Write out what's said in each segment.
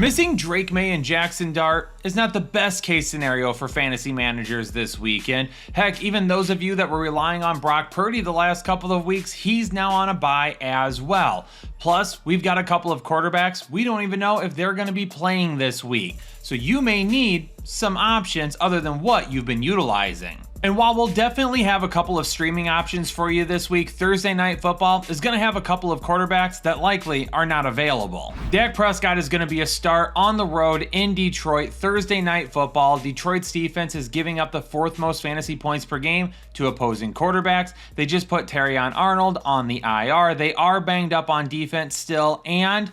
Missing Drake May and Jackson Dart is not the best case scenario for fantasy managers this weekend. Heck, even those of you that were relying on Brock Purdy the last couple of weeks, he's now on a bye as well. Plus, we've got a couple of quarterbacks we don't even know if they're going to be playing this week. So you may need some options other than what you've been utilizing. And while we'll definitely have a couple of streaming options for you this week, Thursday Night Football is going to have a couple of quarterbacks that likely are not available. Dak Prescott is going to be a start on the road in Detroit Thursday Night Football. Detroit's defense is giving up the fourth most fantasy points per game to opposing quarterbacks. They just put Terrion Arnold on the IR. They are banged up on defense still, and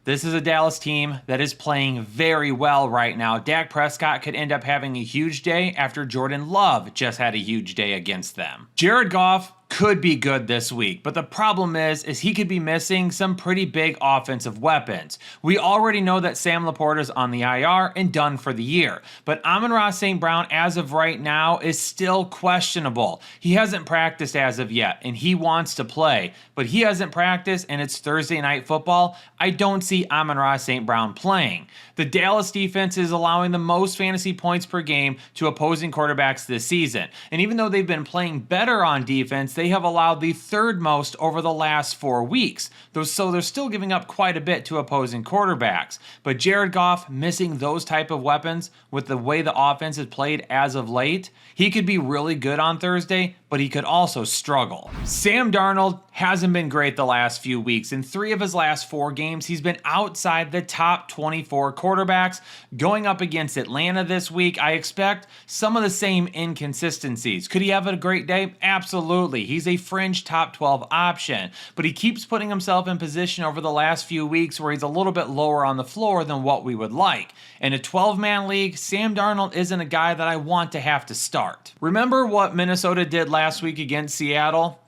this is a Dallas team that is playing very well right now. Dak Prescott could end up having a huge day after Jordan Love just had a huge day against them. Jared Goff could be good this week, but the problem is he could be missing some pretty big offensive weapons. We already know that Sam Laporta is on the IR and done for the year, but Amon-Ra St. Brown as of right now is still questionable. He hasn't practiced as of yet, and he wants to play, but he hasn't practiced and it's Thursday Night Football. I don't see Amon-Ra St. Brown playing. The Dallas defense is allowing the most fantasy points per game to opposing quarterbacks this season, and even though they've been playing better on defense, they have allowed the third most over the last 4 weeks. So they're still giving up quite a bit to opposing quarterbacks. But Jared Goff missing those type of weapons with the way the offense has played as of late, he could be really good on Thursday, but he could also struggle. Sam Darnold hasn't been great the last few weeks. In 3 of his last 4 games, he's been outside the top 24 quarterbacks. Going up against Atlanta this week, I expect some of the same inconsistencies. Could he have a great day? Absolutely. He's a fringe top 12 option, but he keeps putting himself in position over the last few weeks where he's a little bit lower on the floor than what we would like. In a 12-man league, Sam Darnold isn't a guy that I want to have to start. Remember what Minnesota did last week against Seattle?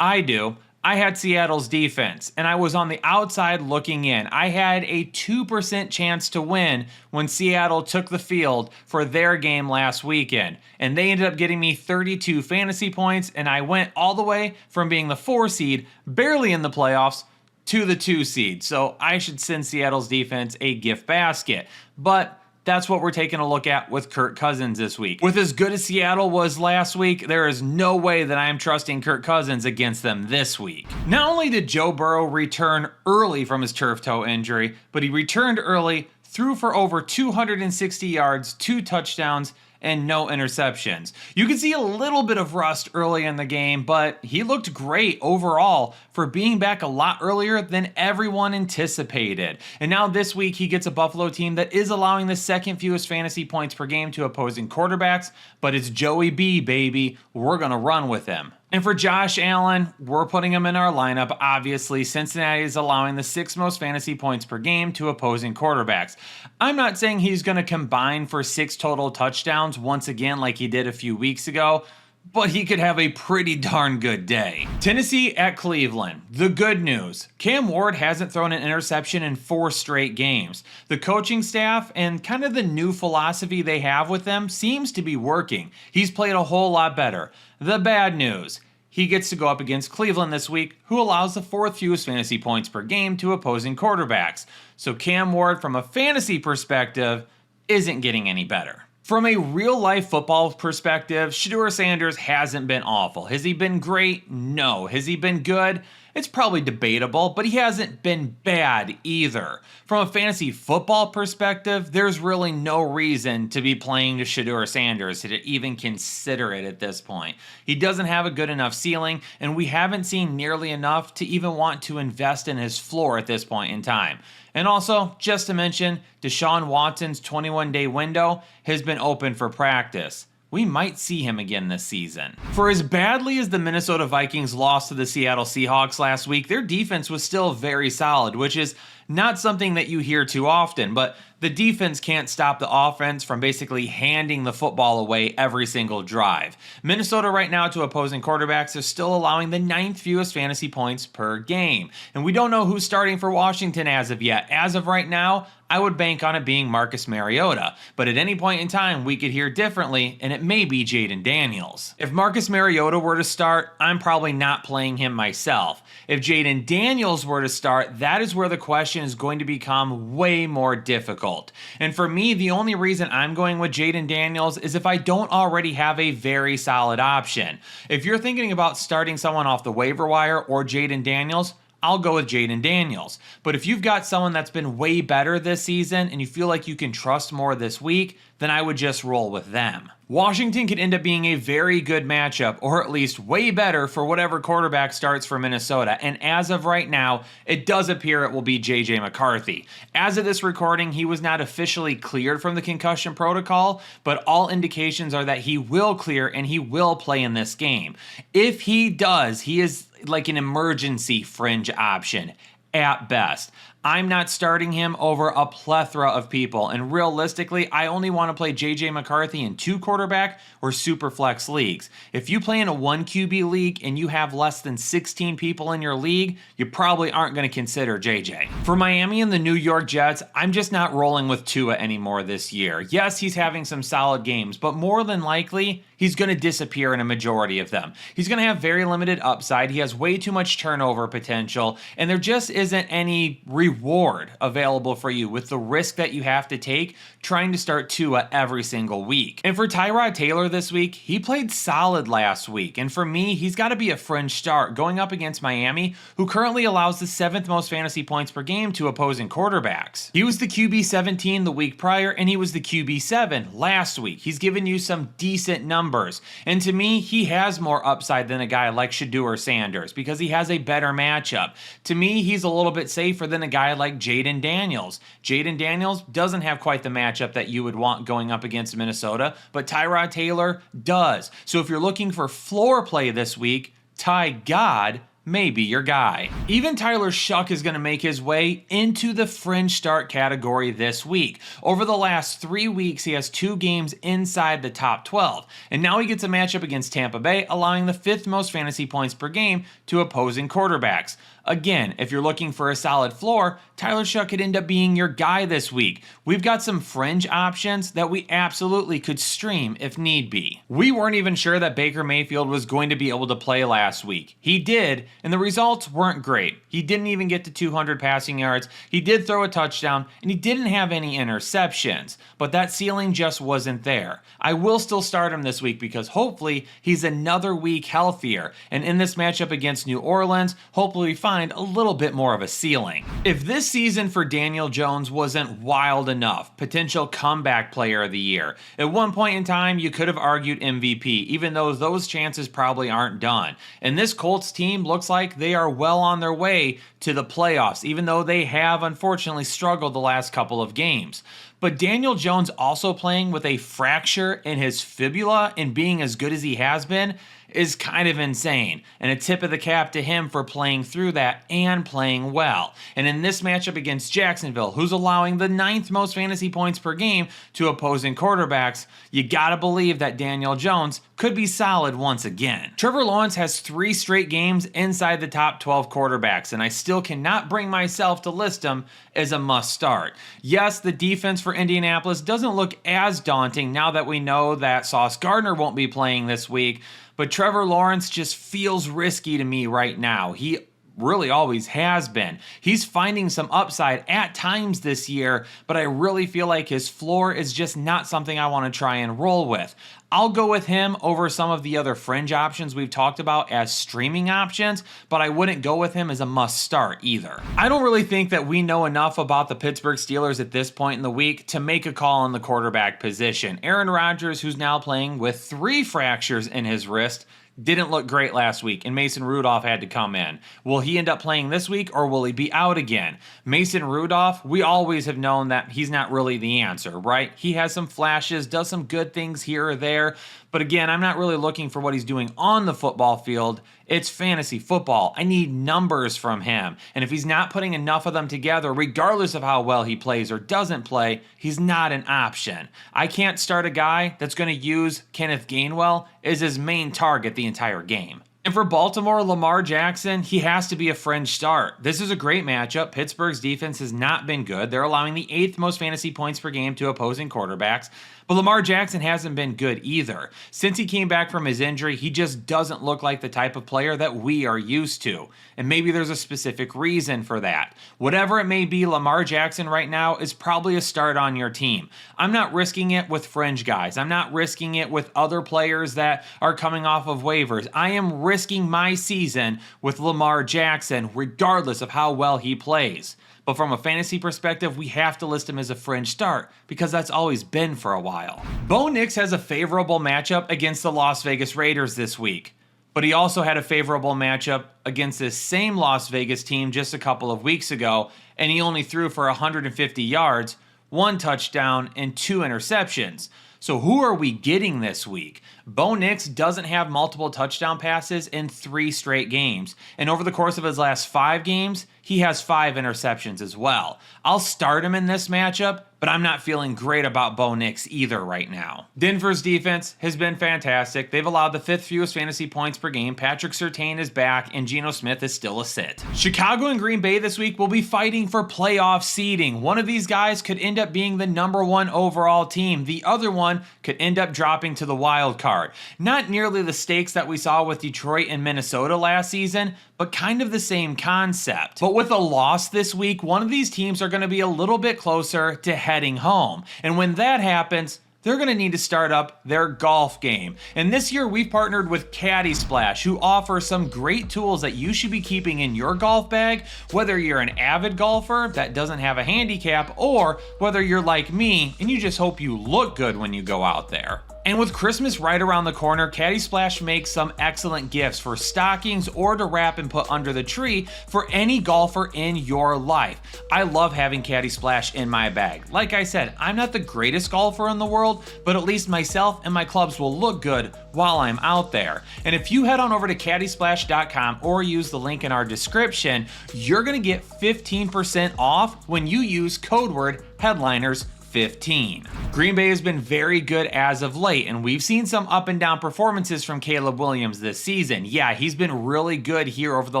I do. I had Seattle's defense, and I was on the outside looking in. I had a 2% chance to win when Seattle took the field for their game last weekend, and they ended up getting me 32 fantasy points, and I went all the way from being the 4 seed, barely in the playoffs, to the 2 seed. So I should send Seattle's defense a gift basket. But that's what we're taking a look at with Kirk Cousins this week. With as good as Seattle was last week, there is no way that I am trusting Kirk Cousins against them this week. Not only did Joe Burrow return early from his turf toe injury, but he returned early, threw for over 260 yards, 2 touchdowns, and no interceptions. You could see a little bit of rust early in the game, but he looked great overall for being back a lot earlier than everyone anticipated. And now this week he gets a Buffalo team that is allowing the second fewest fantasy points per game to opposing quarterbacks, but it's Joey B, baby. We're gonna run with him. And for Josh Allen, we're putting him in our lineup. Obviously, Cincinnati is allowing the 6th most fantasy points per game to opposing quarterbacks. I'm not saying he's going to combine for 6 total touchdowns once again like he did a few weeks ago, but he could have a pretty darn good day. Tennessee at Cleveland. The good news, Cam Ward hasn't thrown an interception in 4 straight games. The coaching staff and kind of the new philosophy they have with them seems to be working. He's played a whole lot better. The bad news, he gets to go up against Cleveland this week, who allows the 4th fewest fantasy points per game to opposing quarterbacks. So Cam Ward, from a fantasy perspective, isn't getting any better. From a real-life football perspective, Shedeur Sanders hasn't been awful. Has he been great? No. Has he been good? It's probably debatable, but he hasn't been bad either. From a fantasy football perspective, there's really no reason to be playing to Shedeur Sanders to even consider it at this point. He doesn't have a good enough ceiling, and we haven't seen nearly enough to even want to invest in his floor at this point in time. And also, just to mention, Deshaun Watson's 21-day window has been open for practice. We might see him again this season. For as badly as the Minnesota Vikings lost to the Seattle Seahawks last week, their defense was still very solid, which is not something that you hear too often, but the defense can't stop the offense from basically handing the football away every single drive. Minnesota right now to opposing quarterbacks is still allowing the 9th fewest fantasy points per game. And we don't know who's starting for Washington as of yet. As of right now, I would bank on it being Marcus Mariota. But at any point in time, we could hear differently, and it may be Jayden Daniels. If Marcus Mariota were to start, I'm probably not playing him myself. If Jayden Daniels were to start, that is where the question is going to become way more difficult. And for me, the only reason I'm going with Jayden Daniels is if I don't already have a very solid option. If you're thinking about starting someone off the waiver wire or Jayden Daniels, I'll go with Jayden Daniels. But if you've got someone that's been way better this season and you feel like you can trust more this week, then I would just roll with them. Washington could end up being a very good matchup, or at least way better for whatever quarterback starts for Minnesota. And as of right now, it does appear it will be J.J. McCarthy. As of this recording, he was not officially cleared from the concussion protocol, but all indications are that he will clear and he will play in this game. If he does, he is like an emergency fringe option at best. I'm not starting him over a plethora of people, and realistically, I only want to play J.J. McCarthy in 2 quarterback or super flex leagues. If you play in a 1 QB league and you have less than 16 people in your league, you probably aren't going to consider J.J. For Miami and the New York Jets, I'm just not rolling with Tua anymore this year. Yes, he's having some solid games, but more than likely, he's going to disappear in a majority of them. He's going to have very limited upside. He has way too much turnover potential, and there just isn't any reward available for you with the risk that you have to take trying to start Tua every single week. And for Tyrod Taylor this week, he played solid last week, and for me, he's got to be a fringe start going up against Miami, who currently allows the 7th most fantasy points per game to opposing quarterbacks. He was the QB 17 the week prior, and he was the QB 7 last week. He's given you some decent numbers, and to me, he has more upside than a guy like Shedeur Sanders because he has a better matchup. To me, he's a little bit safer than a guy like Jayden Daniels. Jayden Daniels doesn't have quite the matchup that you would want going up against Minnesota, but Tyrod Taylor does. So if you're looking for floor play this week, Ty God may be your guy. Even Tyler Shuck is going to make his way into the fringe start category this week. Over the last 3 weeks, he has 2 games inside the top 12, and now he gets a matchup against Tampa Bay, allowing the 5th most fantasy points per game to opposing quarterbacks. Again, if you're looking for a solid floor, Tyler Shuck could end up being your guy this week. We've got some fringe options that we absolutely could stream if need be. We weren't even sure that Baker Mayfield was going to be able to play last week. He did, and the results weren't great. He didn't even get to 200 passing yards, he did throw a touchdown, and he didn't have any interceptions, but that ceiling just wasn't there. I will still start him this week because hopefully he's another week healthier, and in this matchup against New Orleans, hopefully we find a little bit more of a ceiling. If this season for Daniel Jones wasn't wild enough, potential comeback player of the year, at one point in time you could have argued MVP, even though those chances probably aren't done. And this Colts team looks like they are well on their way to the playoffs, even though they have unfortunately struggled the last couple of games. But Daniel Jones also playing with a fracture in his fibula and being as good as he has been is kind of insane, and a tip of the cap to him for playing through that and playing well. And in this matchup against Jacksonville, who's allowing the 9th most fantasy points per game to opposing quarterbacks, you gotta believe that Daniel Jones could be solid once again. Trevor Lawrence has 3 straight games inside the top 12 quarterbacks, and I still cannot bring myself to list him as a must start. Yes, the defense for Indianapolis doesn't look as daunting now that we know that Sauce Gardner won't be playing this week, but Trevor Lawrence just feels risky to me right now. He really always has been. He's finding some upside at times this year, but I really feel like his floor is just not something I want to try and roll with. I'll go with him over some of the other fringe options we've talked about as streaming options, but I wouldn't go with him as a must start either. I don't really think that we know enough about the Pittsburgh Steelers at this point in the week to make a call on the quarterback position. Aaron Rodgers, who's now playing with 3 fractures in his wrist, didn't look great last week, and Mason Rudolph had to come in. Will he end up playing this week, or will he be out again? Mason Rudolph, we always have known that he's not really the answer, right? He has some flashes, does some good things here or there, but again, I'm not really looking for what he's doing on the football field. It's fantasy football. I need numbers from him, and if he's not putting enough of them together, regardless of how well he plays or doesn't play, he's not an option. I can't start a guy that's going to use Kenneth Gainwell as his main target the entire game. And for Baltimore, Lamar Jackson, he has to be a fringe start. This is a great matchup. Pittsburgh's defense has not been good. They're allowing the 8th most fantasy points per game to opposing quarterbacks. But Lamar Jackson hasn't been good either. Since he came back from his injury, he just doesn't look like the type of player that we are used to. And maybe there's a specific reason for that. Whatever it may be, Lamar Jackson right now is probably a start on your team. I'm not risking it with fringe guys. I'm not risking it with other players that are coming off of waivers. I am risking my season with Lamar Jackson, regardless of how well he plays. But from a fantasy perspective, we have to list him as a fringe start because that's always been for a while. Bo Nix has a favorable matchup against the Las Vegas Raiders this week, but he also had a favorable matchup against this same Las Vegas team just a couple of weeks ago, and he only threw for 150 yards, 1 touchdown, and 2 interceptions. So who are we getting this week? Bo Nix doesn't have multiple touchdown passes in 3 straight games. And over the course of his last 5 games, he has 5 interceptions as well. I'll start him in this matchup, but I'm not feeling great about Bo Nix either right now. Denver's defense has been fantastic. They've allowed the 5th fewest fantasy points per game. Patrick Surtain is back, and Geno Smith is still a sit. Chicago and Green Bay this week will be fighting for playoff seeding. One of these guys could end up being the number 1 overall team. The other one could end up dropping to the wild card. Not nearly the stakes that we saw with Detroit and Minnesota last season, but kind of the same concept. But with a loss this week, one of these teams are going to be a little bit closer to heading home. And when that happens, they're going to need to start up their golf game. And this year we've partnered with Caddy Splash, who offer some great tools that you should be keeping in your golf bag, whether you're an avid golfer that doesn't have a handicap, or whether you're like me and you just hope you look good when you go out there. And with Christmas right around the corner, Caddy Splash makes some excellent gifts for stockings or to wrap and put under the tree for any golfer in your life. I love having Caddy Splash in my bag. Like I said, I'm not the greatest golfer in the world, but at least myself and my clubs will look good while I'm out there. And if you head on over to caddysplash.com or use the link in our description, you're going to get 15% off when you use code word headliners 15. Green Bay has been very good as of late, and we've seen some up and down performances from Caleb Williams this season. Yeah, he's been really good here over the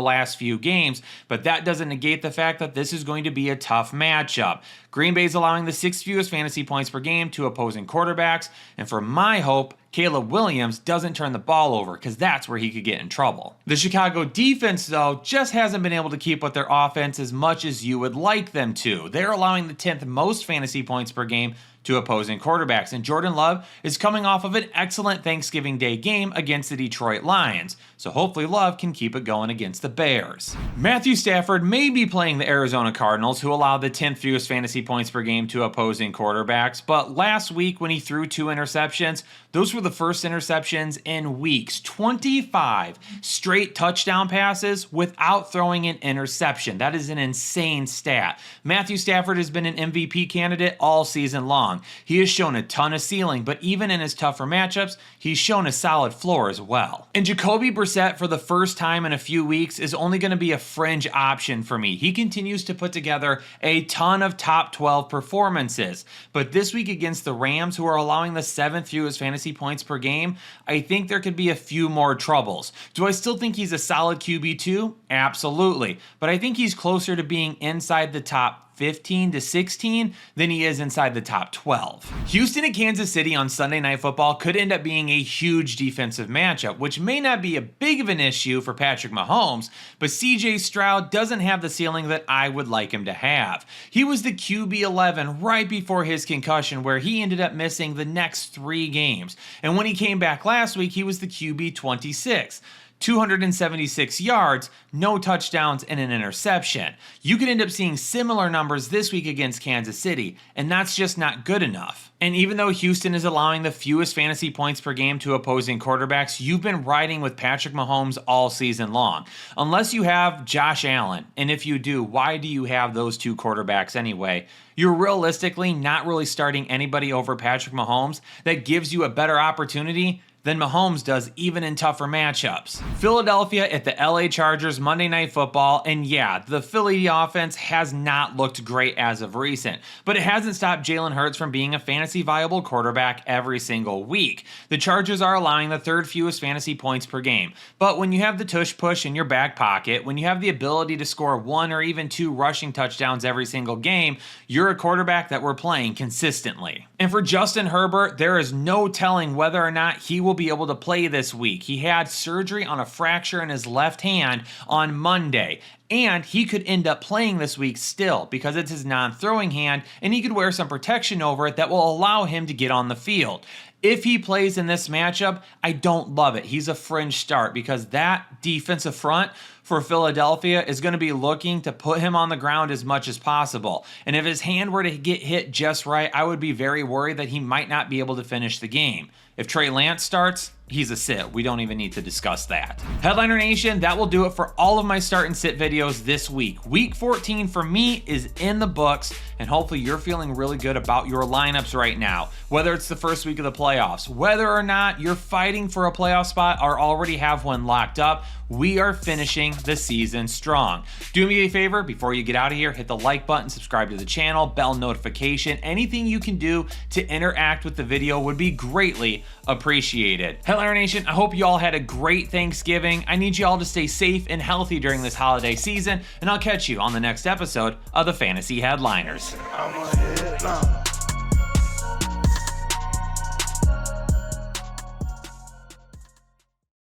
last few games, but that doesn't negate the fact that this is going to be a tough matchup. Green Bay's allowing the 6th fewest fantasy points per game to opposing quarterbacks, and for my hope, Caleb Williams doesn't turn the ball over because that's where he could get in trouble. The Chicago defense, though, just hasn't been able to keep with their offense as much as you would like them to. They're allowing the 10th most fantasy points per game to opposing quarterbacks, and Jordan Love is coming off of an excellent Thanksgiving Day game against the Detroit Lions, so hopefully Love can keep it going against the Bears. Matthew Stafford may be playing the Arizona Cardinals, who allowed the 10th fewest fantasy points per game to opposing quarterbacks, but last week when he threw 2 interceptions, those were the first interceptions in weeks. 25 straight touchdown passes without throwing an interception. That is an insane stat. Matthew Stafford has been an MVP candidate all season long. He has shown a ton of ceiling, but even in his tougher matchups, he's shown a solid floor as well. And Jacoby Brissett, for the first time in a few weeks, is only going to be a fringe option for me. He continues to put together a ton of top 12 performances, but this week against the Rams, who are allowing the 7th fewest fantasy points per game, I think there could be a few more troubles. Do I still think he's a solid QB2? Absolutely, but I think he's closer to being inside the top 15 to 16 than he is inside the top 12. Houston and Kansas City on Sunday Night Football could end up being a huge defensive matchup, which may not be a big of an issue for Patrick Mahomes, but CJ Stroud doesn't have the ceiling that I would like him to have. He was the QB 11 right before his concussion, where he ended up missing the next 3 games. And when he came back last week, he was the QB 26. 276 yards, no touchdowns, and an interception. You could end up seeing similar numbers this week against Kansas City, and that's just not good enough. And even though Houston is allowing the fewest fantasy points per game to opposing quarterbacks, you've been riding with Patrick Mahomes all season long. Unless you have Josh Allen, and if you do, why do you have those 2 quarterbacks anyway? You're realistically not really starting anybody over Patrick Mahomes that gives you a better opportunity than Mahomes does even in tougher matchups. Philadelphia at the LA Chargers Monday Night Football, and yeah, the Philly offense has not looked great as of recent, but it hasn't stopped Jalen Hurts from being a fantasy viable quarterback every single week. The Chargers are allowing the third fewest fantasy points per game, but when you have the tush push in your back pocket, when you have the ability to score 1 or even 2 rushing touchdowns every single game, you're a quarterback that we're playing consistently. And for Justin Herbert, there is no telling whether or not he will be able to play this week. He had surgery on a fracture in his left hand on Monday, and he could end up playing this week still because it's his non-throwing hand, and he could wear some protection over it that will allow him to get on the field. If he plays in this matchup, I don't love it. He's a fringe start because that defensive front for Philadelphia is going to be looking to put him on the ground as much as possible. And if his hand were to get hit just right, I would be very worried that he might not be able to finish the game. If Trey Lance starts, he's a sit. We don't even need to discuss that. Headliner Nation, that will do it for all of my start and sit videos this week. Week 14 for me is in the books, and hopefully you're feeling really good about your lineups right now. Whether it's the first week of the playoffs, whether or not you're fighting for a playoff spot or already have one locked up, we are finishing the season strong. Do me a favor, before you get out of here, hit the like button, subscribe to the channel, bell notification. Anything you can do to interact with the video would be greatly appreciated. Headliner Nation, I hope you all had a great Thanksgiving. I need you all to stay safe and healthy during this holiday season, and I'll catch you on the next episode of the Fantasy Headliners.